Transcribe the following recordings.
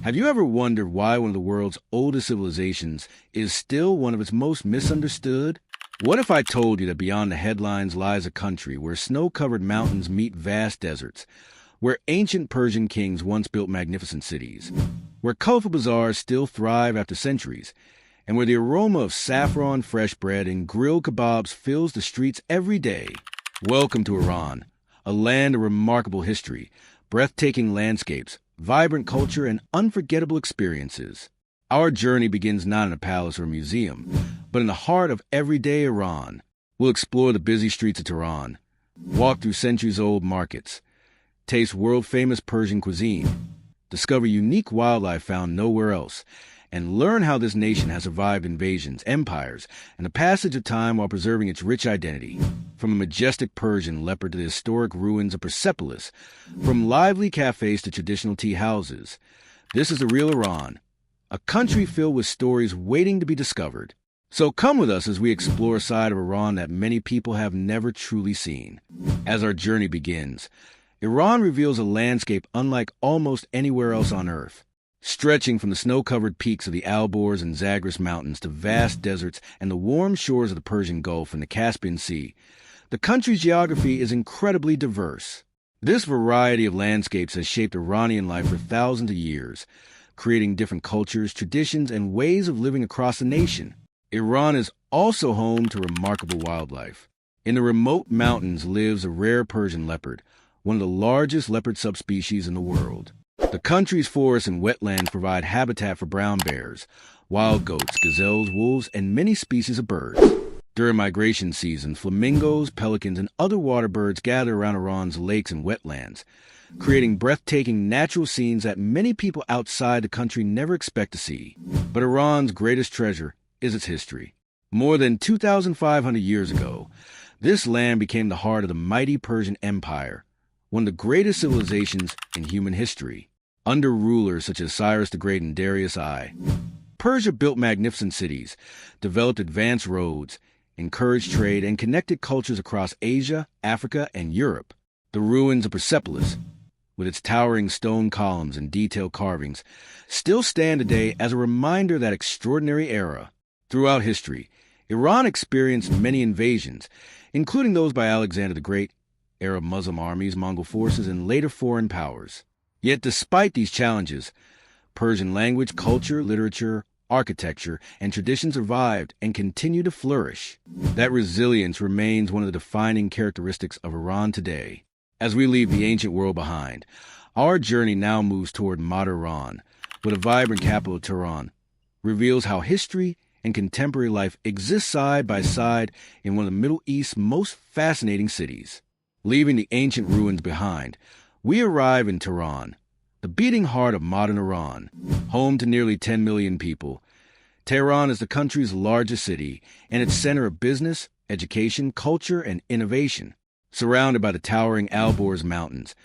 Have you ever wondered why one of the world's oldest civilizations is still one of its most misunderstood? What if I told you that beyond the headlines lies a country where snow-covered mountains meet vast deserts, where ancient Persian kings once built magnificent cities, where colorful bazaars still thrive after centuries, and where the aroma of saffron, fresh bread, and grilled kebabs fills the streets every day? Welcome to Iran, a land of remarkable history, breathtaking landscapes, vibrant culture, and unforgettable experiences. Our journey begins not in a palace or a museum, but in the heart of everyday Iran. We'll explore the busy streets of Tehran, walk through centuries-old markets, taste world-famous Persian cuisine, discover unique wildlife found nowhere else, and learn how this nation has survived invasions, empires, and the passage of time while preserving its rich identity. From the majestic Persian leopard to the historic ruins of Persepolis, from lively cafes to traditional tea houses, this is the real Iran, a country filled with stories waiting to be discovered. So come with us as we explore a side of Iran that many people have never truly seen. As our journey begins, Iran reveals a landscape unlike almost anywhere else on Earth. Stretching from the snow-covered peaks of the Alborz and Zagros Mountains to vast deserts and the warm shores of the Persian Gulf and the Caspian Sea, the country's geography is incredibly diverse. This variety of landscapes has shaped Iranian life for thousands of years, creating different cultures, traditions, and ways of living across the nation. Iran is also home to remarkable wildlife. In the remote mountains lives a rare Persian leopard, one of the largest leopard subspecies in the world. The country's forests and wetlands provide habitat for brown bears, wild goats, gazelles, wolves, and many species of birds. During migration season, flamingos, pelicans, and other water birds gather around Iran's lakes and wetlands, creating breathtaking natural scenes that many people outside the country never expect to see. But Iran's greatest treasure is its history. More than 2,500 years ago, this land became the heart of the mighty Persian Empire, one of the greatest civilizations in human history. Under rulers such as Cyrus the Great and Darius I, Persia built magnificent cities, developed advanced roads, encouraged trade, and connected cultures across Asia, Africa, and Europe. The ruins of Persepolis, with its towering stone columns and detailed carvings, still stand today as a reminder of that extraordinary era. Throughout history, Iran experienced many invasions, including those by Alexander the Great, Arab Muslim armies, Mongol forces, and later foreign powers. Yet despite these challenges, Persian language, culture, literature, architecture, and tradition survived and continue to flourish. That resilience remains one of the defining characteristics of Iran today. As we leave the ancient world behind, our journey now moves toward modern Iran, with a vibrant capital, Tehran, reveals how history and contemporary life exist side by side in one of the Middle East's most fascinating cities. Leaving the ancient ruins behind, we arrive in Tehran, the beating heart of modern Iran. Home to nearly 10 million people, Tehran is the country's largest city and its center of business, education, culture, and innovation. Surrounded by the towering Alborz Mountains,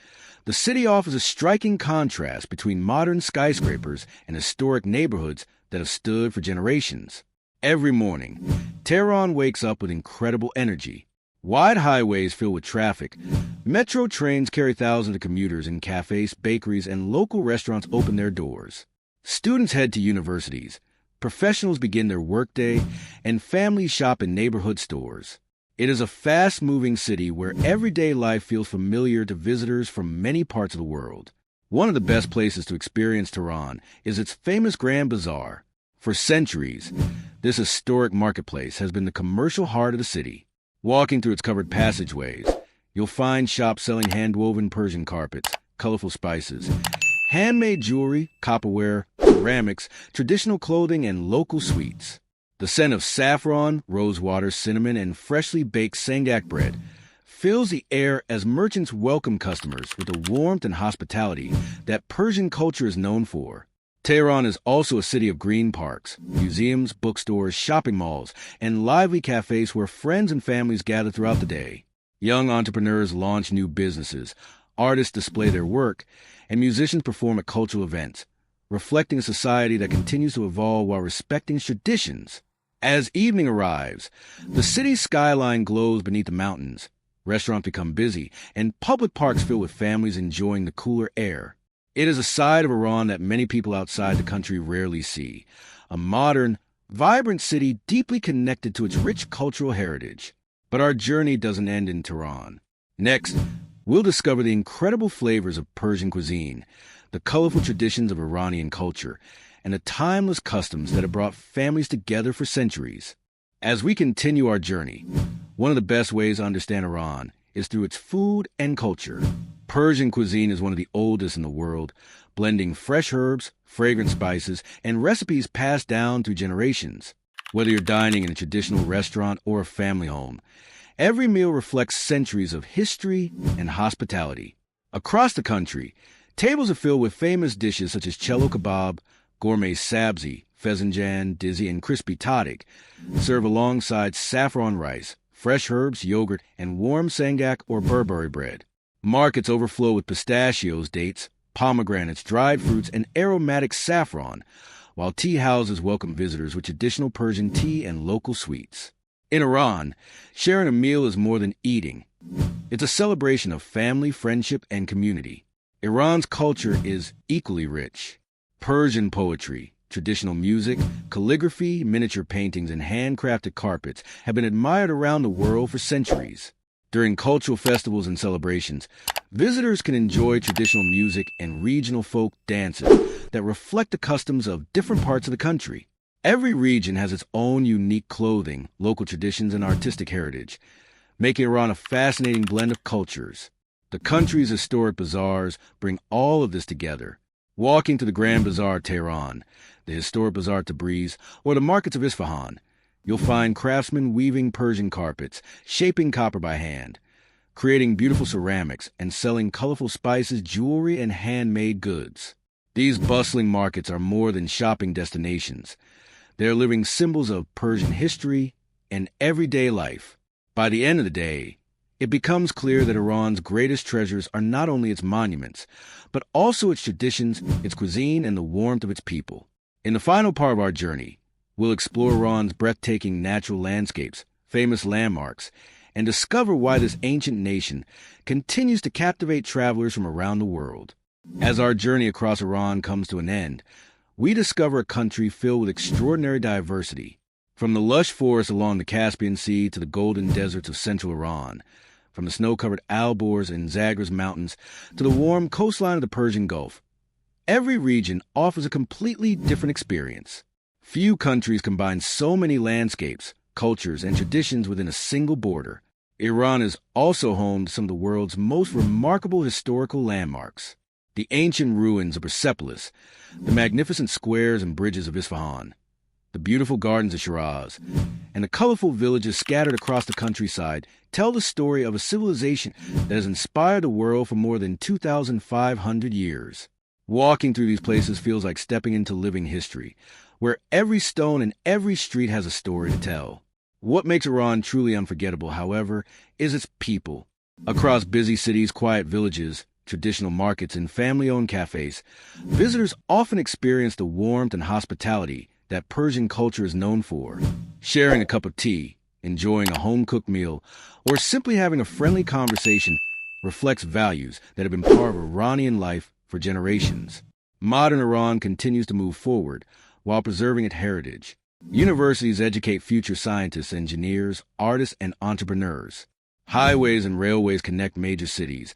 the city offers a striking contrast between modern skyscrapers and historic neighborhoods that have stood for generations. Every morning, Tehran wakes up with incredible energy. Wide highways filled with traffic, metro trains carry thousands of commuters, and cafes, bakeries, and local restaurants open their doors. Students head to universities, professionals begin their workday, and families shop in neighborhood stores. It is a fast-moving city where everyday life feels familiar to visitors from many parts of the world. One of the best places to experience Tehran is its famous Grand Bazaar. For centuries, this historic marketplace has been the commercial heart of the city. Walking through its covered passageways, you'll find shops selling hand-woven Persian carpets, colorful spices, handmade jewelry, copperware, ceramics, traditional clothing, and local sweets. The scent of saffron, rosewater, cinnamon, and freshly baked sangak bread fills the air as merchants welcome customers with the warmth and hospitality that Persian culture is known for. Tehran is also a city of green parks, museums, bookstores, shopping malls, and lively cafes where friends and families gather throughout the day. Young entrepreneurs launch new businesses, artists display their work, and musicians perform at cultural events, reflecting a society that continues to evolve while respecting traditions. As evening arrives, the city's skyline glows beneath the mountains. Restaurants become busy, and public parks fill with families enjoying the cooler air. It is a side of Iran that many people outside the country rarely see. A modern, vibrant city deeply connected to its rich cultural heritage. But our journey doesn't end in Tehran. Next, we'll discover the incredible flavors of Persian cuisine, the colorful traditions of Iranian culture, and the timeless customs that have brought families together for centuries. As we continue our journey, one of the best ways to understand Iran is through its food and culture. Persian cuisine is one of the oldest in the world, blending fresh herbs, fragrant spices, and recipes passed down through generations. Whether you're dining in a traditional restaurant or a family home, every meal reflects centuries of history and hospitality. Across the country, tables are filled with famous dishes such as cello kebab, gourmet sabzi, fezanjan, dizzy, and crispy tadik, served alongside saffron rice, fresh herbs, yogurt, and warm sangak or Burberry bread. Markets overflow with pistachios, dates, pomegranates, dried fruits, and aromatic saffron, while tea houses welcome visitors with traditional Persian tea and local sweets. In Iran, sharing a meal is more than eating. It's a celebration of family, friendship, and community. Iran's culture is equally rich. Persian poetry, traditional music, calligraphy, miniature paintings, and handcrafted carpets have been admired around the world for centuries. During cultural festivals and celebrations, visitors can enjoy traditional music and regional folk dances that reflect the customs of different parts of the country. Every region has its own unique clothing, local traditions, and artistic heritage, making Iran a fascinating blend of cultures. The country's historic bazaars bring all of this together. Walking to the Grand Bazaar of Tehran, the historic Bazaar of Tabriz, or the markets of Isfahan, you'll find craftsmen weaving Persian carpets, shaping copper by hand, creating beautiful ceramics, and selling colorful spices, jewelry, and handmade goods. These bustling markets are more than shopping destinations. They're living symbols of Persian history and everyday life. By the end of the day, it becomes clear that Iran's greatest treasures are not only its monuments, but also its traditions, its cuisine, and the warmth of its people. In the final part of our journey, we'll explore Iran's breathtaking natural landscapes, famous landmarks, and discover why this ancient nation continues to captivate travelers from around the world. As our journey across Iran comes to an end, we discover a country filled with extraordinary diversity. From the lush forests along the Caspian Sea to the golden deserts of central Iran, from the snow-covered Alborz and Zagros Mountains to the warm coastline of the Persian Gulf, every region offers a completely different experience. Few countries combine so many landscapes, cultures, and traditions within a single border. Iran is also home to some of the world's most remarkable historical landmarks. The ancient ruins of Persepolis, the magnificent squares and bridges of Isfahan, the beautiful gardens of Shiraz, and the colorful villages scattered across the countryside tell the story of a civilization that has inspired the world for more than 2,500 years. Walking through these places feels like stepping into living history, where every stone and every street has a story to tell. What makes Iran truly unforgettable, however, is its people. Across busy cities, quiet villages, traditional markets, and family-owned cafes, visitors often experience the warmth and hospitality that Persian culture is known for. Sharing a cup of tea, enjoying a home-cooked meal, or simply having a friendly conversation reflects values that have been part of Iranian life for generations. Modern Iran continues to move forward while preserving its heritage. Universities educate future scientists, engineers, artists, and entrepreneurs. Highways and railways connect major cities.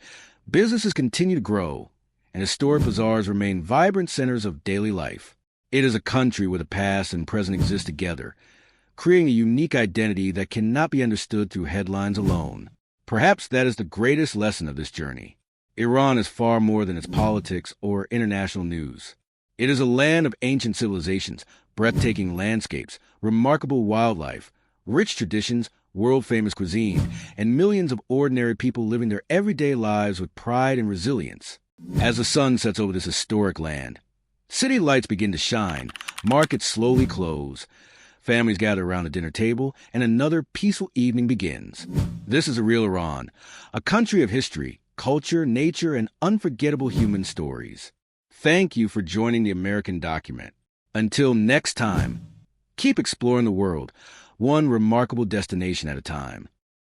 Businesses continue to grow, and historic bazaars remain vibrant centers of daily life. It is a country where the past and present exist together, creating a unique identity that cannot be understood through headlines alone. Perhaps that is the greatest lesson of this journey. Iran is far more than its politics or international news. It is a land of ancient civilizations, breathtaking landscapes, remarkable wildlife, rich traditions, world-famous cuisine, and millions of ordinary people living their everyday lives with pride and resilience. As the sun sets over this historic land, city lights begin to shine, markets slowly close, families gather around the dinner table, and another peaceful evening begins. This is a real Iran, a country of history, culture, nature, and unforgettable human stories. Thank you for joining the American Document. Until next time, keep exploring the world, one remarkable destination at a time.